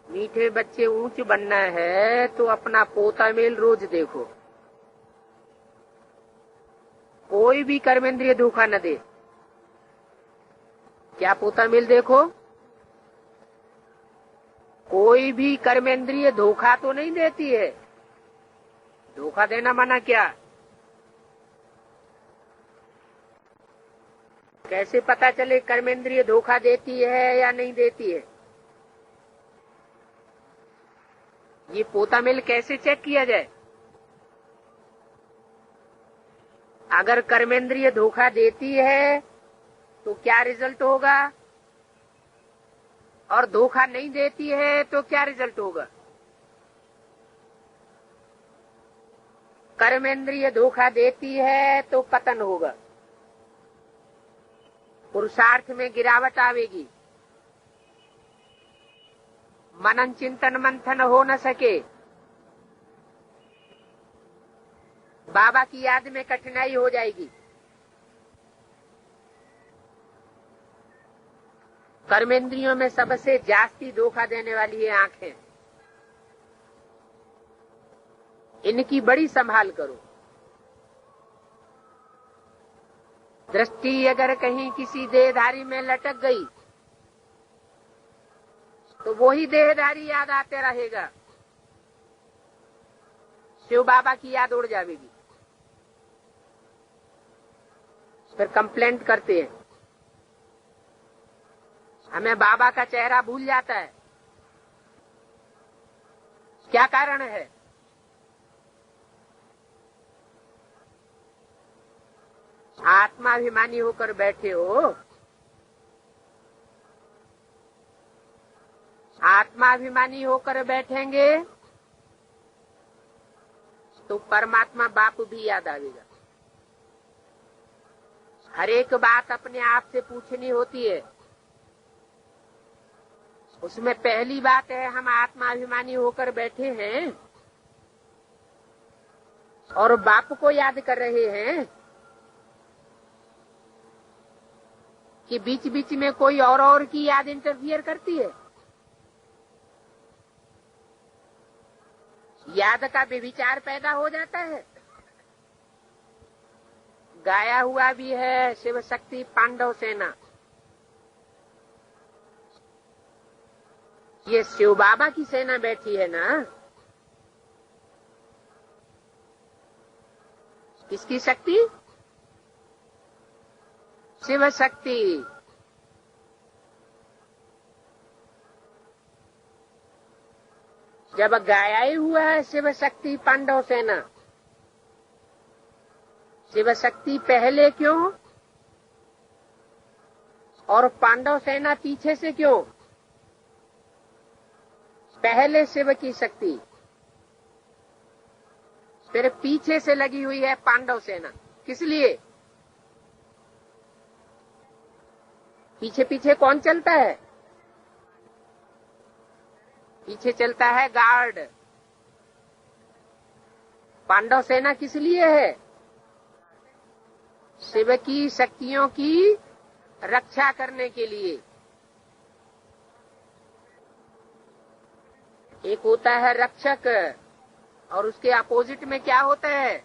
मीठे बच्चे ऊंच बनना है तो अपना पोता मेल रोज देखो, कोई भी कर्मेंद्रिय धोखा न दे। क्या पोता मेल देखो? कोई भी कर्मेंद्रिय धोखा तो नहीं देती है। धोखा देना मना क्या? कैसे पता चले कर्मेंद्रिय धोखा देती है या नहीं देती है? ये पोता मेल कैसे चेक किया जाए? अगर कर्मेंद्रिय धोखा देती है तो क्या रिजल्ट होगा, और धोखा नहीं देती है तो क्या रिजल्ट होगा? कर्मेंद्रिय धोखा देती है तो पतन होगा, पुरुषार्थ में गिरावट आवेगी, मनन चिंतन मंथन हो न सके, बाबा की याद में कठिनाई हो जाएगी। कर्मेंद्रियों में सबसे जास्ती धोखा देने वाली है आंखें। इनकी बड़ी संभाल करो। दृष्टि अगर कहीं किसी देहधारी में लटक गई तो वही देहधारी याद आते रहेगा, शिव बाबा की याद उड़ जाएगी। फिर कंप्लेंट करते हैं, हमें बाबा का चेहरा भूल जाता है। क्या कारण है? आत्माभिमानी होकर बैठे हो। आत्माभिमानी होकर बैठेंगे तो परमात्मा बाप भी याद आएगा। हर एक बात अपने आप से पूछनी होती है। उसमें पहली बात है, हम आत्माभिमानी होकर बैठे हैं और बाप को याद कर रहे हैं कि बीच बीच में कोई और की याद इंटरफियर करती है। याद का व्यभिचार पैदा हो जाता है। गाया हुआ भी है, शिव शक्ति पांडव सेना। ये शिव बाबा की सेना बैठी है ना। किसकी शक्ति? शिव शक्ति। जब गाया ही हुआ है शिव शक्ति पांडव सेना, शिव शक्ति पहले क्यों और पांडव सेना पीछे से क्यों? पहले शिव की शक्ति, फिर पीछे से लगी हुई है पांडव सेना। किस लिए? पीछे पीछे कौन चलता है? पीछे चलता है गार्ड। पांडव सेना किस लिए है? शिव की शक्तियों की रक्षा करने के लिए। एक होता है रक्षक और उसके अपोजिट में क्या होता है?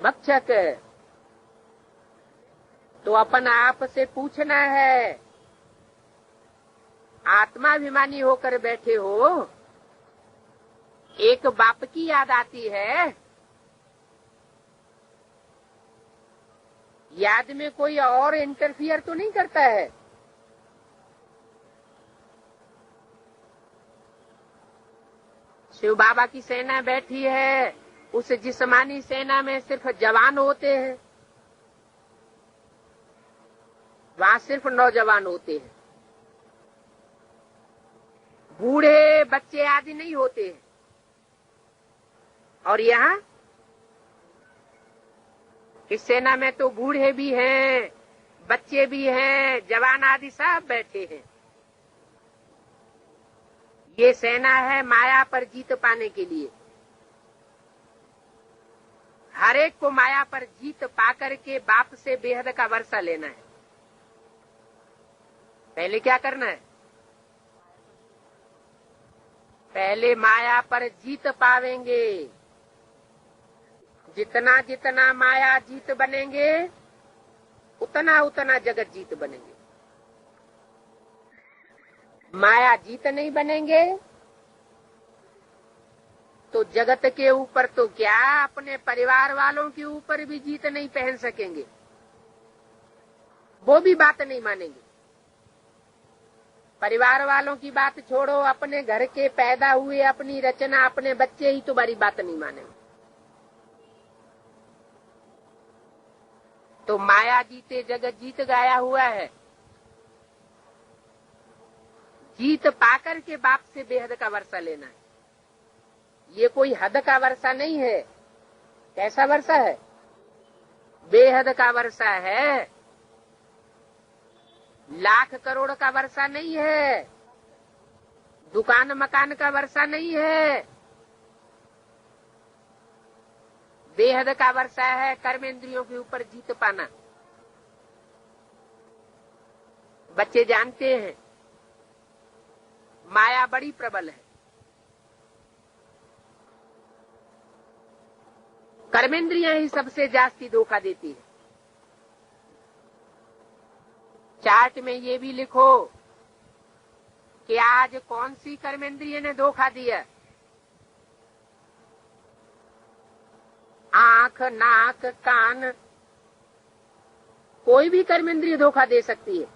भक्षक। तो अपन आप से पूछना है, आत्माभिमानी होकर बैठे हो, एक बाप की याद आती है, याद में कोई और इंटरफियर तो नहीं करता है? शिव बाबा की सेना बैठी है, उस जिस्मानी सेना में सिर्फ जवान होते हैं, वहां सिर्फ नौजवान होते हैं, बूढ़े बच्चे आदि नहीं होते हैं। और यहाँ इस सेना में तो बूढ़े भी हैं, बच्चे भी हैं, जवान आदि सब बैठे हैं। ये सेना है माया पर जीत पाने के लिए। हर एक को माया पर जीत पाकर के बाप से बेहद का वर्षा लेना है। पहले क्या करना है? पहले माया पर जीत पावेंगे। जितना जितना माया जीत बनेंगे, उतना उतना जगत जीत बनेंगे। माया जीत नहीं बनेंगे तो जगत के ऊपर तो क्या, अपने परिवार वालों के ऊपर भी जीत नहीं पहन सकेंगे। वो भी बात नहीं मानेंगे। परिवार वालों की बात छोड़ो, अपने घर के पैदा हुए, अपनी रचना, अपने बच्चे ही तुम्हारी बात नहीं मानेंगे। तो माया जीते जगत जीत गाया हुआ है। जीत पाकर के बाप से बेहद का वर्षा लेना है। ये कोई हद का वर्षा नहीं है। कैसा वर्षा है? बेहद का वर्षा है। लाख करोड़ का वर्षा नहीं है। दुकान मकान का वर्षा नहीं है। बेहद का वर्षा है कर्मेंद्रियों के ऊपर जीत पाना। बच्चे जानते हैं माया बड़ी प्रबल है। कर्मेंद्रियां ही सबसे जास्ती धोखा देती है। चार्ट में ये भी लिखो कि आज कौन सी कर्मेंद्रिय ने धोखा दिया। आंख, नाक, कान, कोई भी कर्मेंद्रिय धोखा दे सकती है।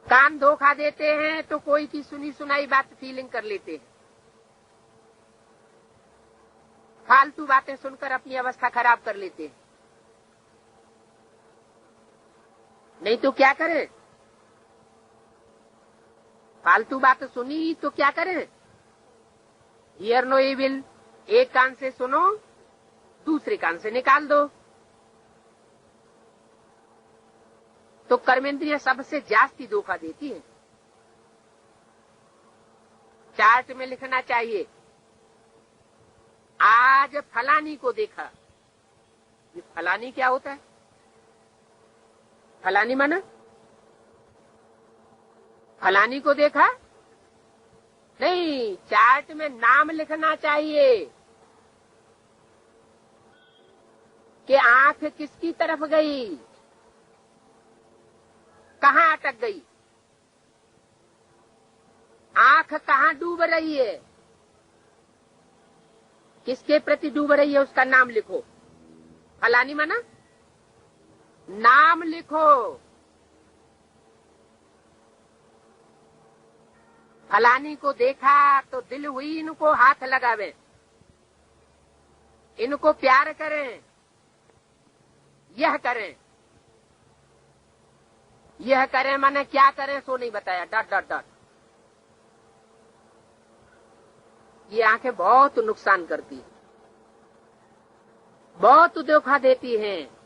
कान धोखा देते हैं तो कोई की सुनी सुनाई बात फीलिंग कर लेते हैं। फालतू बातें सुनकर अपनी अवस्था खराब कर लेते हैं। नहीं तो क्या करें? फालतू बात सुनी तो क्या करें? हियर नो इविल, एक कान से सुनो, दूसरे कान से निकाल दो। तो कर्मेंद्रिय सबसे जास्ती धोखा देती है। चार्ट में लिखना चाहिए, आज फलानी को देखा। ये फलानी क्या होता है? फलानी माना फलानी को देखा नहीं, चार्ट में नाम लिखना चाहिए कि आंख किसकी तरफ गई, कहां अटक गई, आंख कहां डूब रही है, किसके प्रति डूब रही है, उसका नाम लिखो। फलानी माना नाम लिखो। फलानी को देखा तो दिल हुई इनको हाथ लगावे, इनको प्यार करें, यह करें। यह करें माने क्या करें सो नहीं बताया, डॉट डॉट डॉट। ये आंखें बहुत नुकसान करती है, बहुत धोखा देती हैं।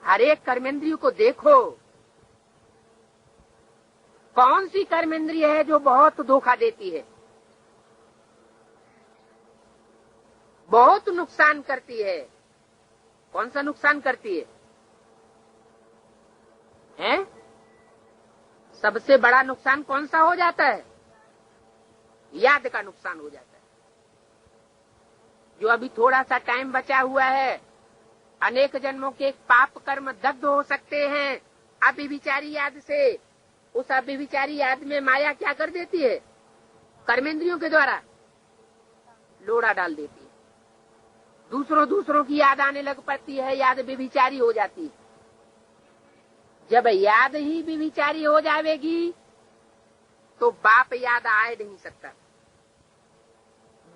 हर एक कर्मेंद्रिय को देखो, कौन सी कर्मेंद्रिय है जो बहुत धोखा देती है, बहुत नुकसान करती है। कौन सा नुकसान करती है? हैं? सबसे बड़ा नुकसान कौन सा हो जाता है? याद का नुकसान हो जाता है। जो अभी थोड़ा सा टाइम बचा हुआ है, अनेक जन्मों के पाप कर्म दग्ध हो सकते हैं अभिविचारी याद से। उस अभिविचारी याद में माया क्या कर देती है? कर्मेंद्रियों के द्वारा लोड़ा डाल देती है। दूसरों की याद आने लग पड़ती है, याद व्यभिचारी हो जाती है। जब याद ही व्यभिचारी हो जाएगी तो बाप याद आ नहीं सकता।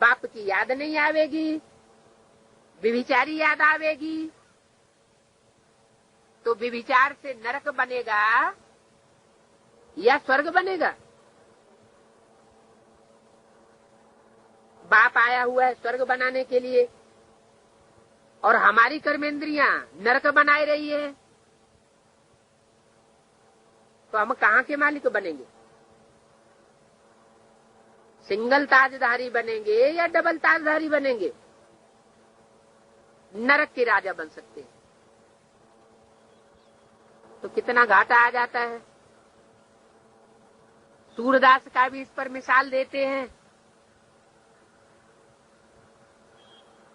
बाप की याद नहीं आवेगी, व्यभिचारी याद आवेगी, तो व्यभिचार से नरक बनेगा या स्वर्ग बनेगा? बाप आया हुआ है स्वर्ग बनाने के लिए और हमारी कर्मेंद्रियां नरक बनाए रही है, तो हम कहां के मालिक बनेंगे? सिंगल ताजधारी बनेंगे या डबल ताजधारी बनेंगे? नरक के राजा बन सकते हैं। तो कितना घाटा आ जाता है। सूरदास का भी इस पर मिसाल देते हैं।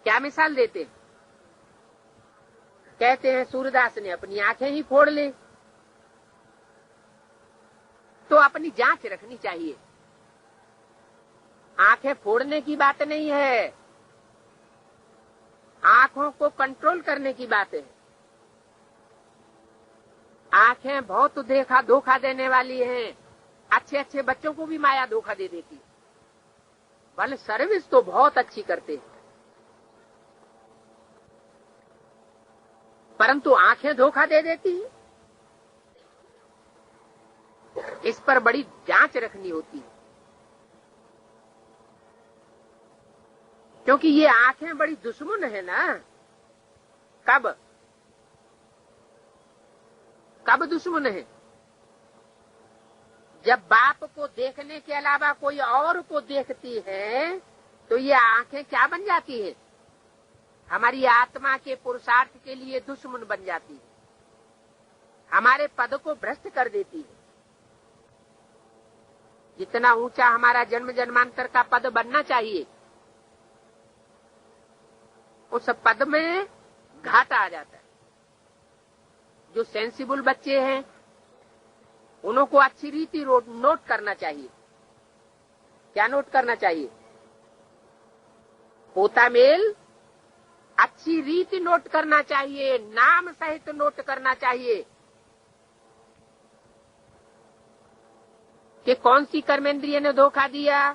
क्या मिसाल देते हैं? कहते हैं सूरदास ने अपनी आंखें ही फोड़ ली। तो अपनी जांच रखनी चाहिए। आंखें फोड़ने की बात नहीं है, आंखों को कंट्रोल करने की बात है। आंखें बहुत धोखा देने वाली हैं। अच्छे अच्छे बच्चों को भी माया धोखा दे देती है। भले सर्विस तो बहुत अच्छी करते हैं, परंतु आंखें धोखा दे देती हैं। इस पर बड़ी जांच रखनी होती है, क्योंकि ये आंखें बड़ी दुश्मन है ना। कब दुश्मन है? जब बाप को देखने के अलावा कोई और को देखती है तो ये आंखें क्या बन जाती है? हमारी आत्मा के पुरुषार्थ के लिए दुश्मन बन जाती है, हमारे पद को भ्रष्ट कर देती है। जितना ऊंचा हमारा जन्म जन्मांतर का पद बनना चाहिए, उस पद में घाटा आ जाता है। जो सेंसिबल बच्चे हैं उनको अच्छी रीति नोट करना चाहिए। क्या नोट करना चाहिए? पोता मेल अच्छी रीति नोट करना चाहिए, नाम सहित नोट करना चाहिए कि कौन सी कर्मेंद्रिय ने धोखा दिया,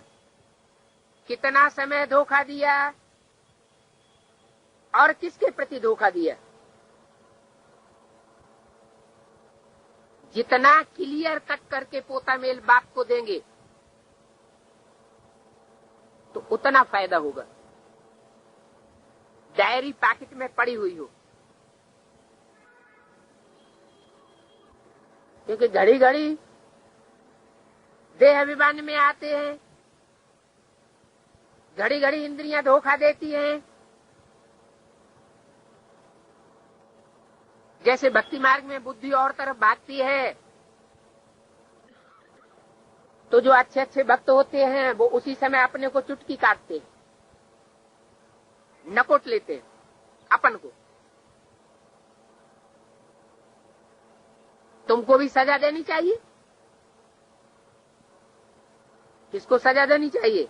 कितना समय धोखा दिया और किसके प्रति धोखा दिया। जितना क्लियर कट करके पोता मेल बाप को देंगे तो उतना फायदा होगा। डायरी पैकेट में पड़ी हुई हो, क्योंकि घड़ी घड़ी देह अभिमान में आते हैं, घड़ी घड़ी इंद्रियां धोखा देती हैं। जैसे भक्ति मार्ग में बुद्धि और तरफ भागती है, तो जो अच्छे अच्छे भक्त होते हैं वो उसी समय अपने को चुटकी काटते हैं, नकोट लेते हैं अपन को। तुमको भी सजा देनी चाहिए। किसको सजा देनी चाहिए?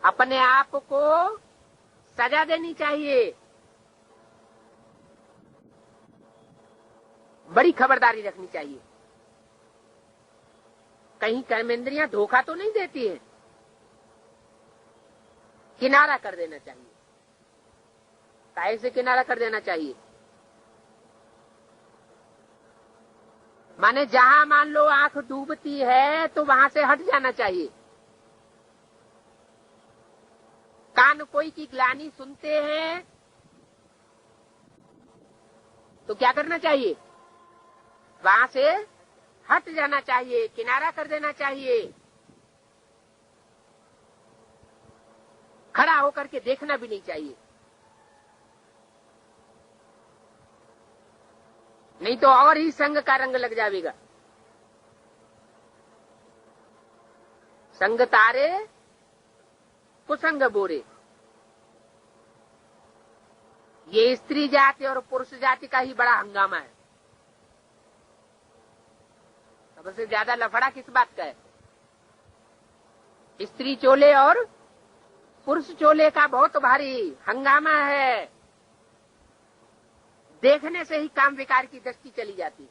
अपने आप को सजा देनी चाहिए। बड़ी खबरदारी रखनी चाहिए। कहीं कर्मेंद्रियां धोखा तो नहीं देती है, किनारा कर देना चाहिए। काहे से किनारा कर देना चाहिए? माने जहां मान लो आंख डूबती है तो वहां से हट जाना चाहिए। कान कोई की ग्लानि सुनते हैं तो क्या करना चाहिए? वहां से हट जाना चाहिए, किनारा कर देना चाहिए। खड़ा होकर के देखना भी नहीं चाहिए, नहीं तो और ही संग का रंग लग जाएगा। संग तारे कुसंग बोरे। ये स्त्री जाति और पुरुष जाति का ही बड़ा हंगामा है। सबसे ज्यादा लफड़ा किस बात का है? स्त्री चोले और पुरुष चोले का बहुत भारी हंगामा है। देखने से ही काम विकार की दृष्टि चली जाती है।